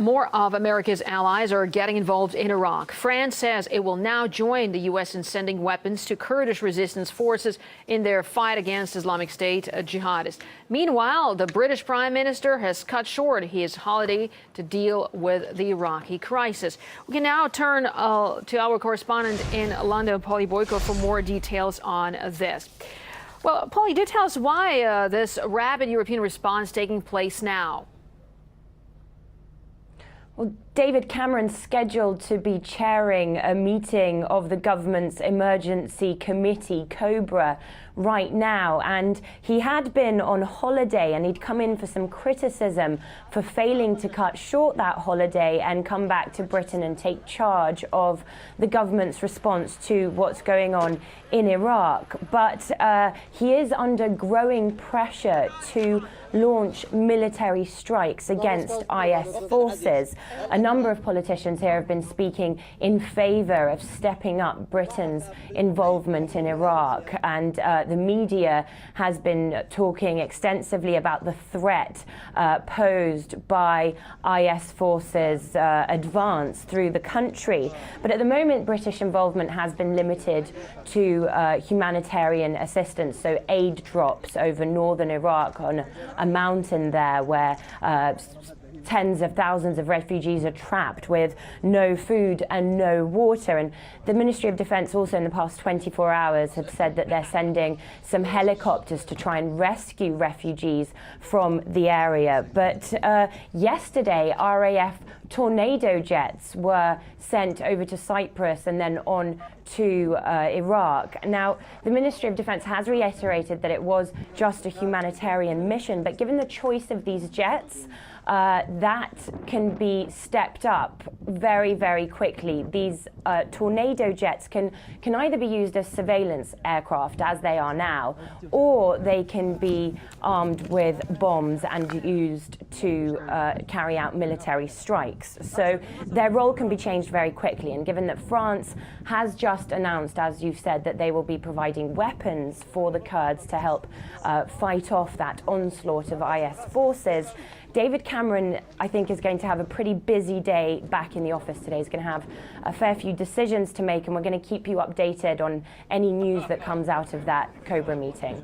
More of America's allies are getting involved in Iraq. France says it will now join the U.S. in sending weapons to Kurdish resistance forces in their fight against Islamic State jihadists. Meanwhile, the British Prime Minister has cut short his holiday to deal with the Iraqi crisis. We can now turn to our correspondent in London, Polly Boyko, for more details on this. Well, Polly, do tell us why this rapid European response taking place now. Well, David Cameron's scheduled to be chairing a meeting of the government's emergency committee, COBRA, right now. And he had been on holiday and he'd come in for some criticism for failing to cut short that holiday and come back to Britain and take charge of the government's response to what's going on in Iraq. But he is under growing pressure to launch military strikes against IS forces. A number of politicians here have been speaking in favor of stepping up Britain's involvement in Iraq, and the media has been talking extensively about the threat posed by IS forces' advance through the country. But at the moment, British involvement has been limited to humanitarian assistance, so aid drops over northern Iraq on a mountain there where tens of thousands of refugees are trapped with no food and no water. And the Ministry of Defence also in the past 24 hours have said that they're sending some helicopters to try and rescue refugees from the area. But yesterday, RAF Tornado jets were sent over to Cyprus and then on to Iraq. Now, the Ministry of Defence has reiterated that it was just a humanitarian mission, but given the choice of these jets, that can be stepped up very, very quickly. These Tornado jets can either be used as surveillance aircraft, as they are now, or they can be armed with bombs and used to carry out military strikes. So their role can be changed very quickly. And given that France has just announced, as you've said, that they will be providing weapons for the Kurds to help fight off that onslaught of IS forces, David Cameron, I think, is going to have a pretty busy day back in the office today. He's going to have a fair few decisions to make, and we're going to keep you updated on any news that comes out of that COBRA meeting.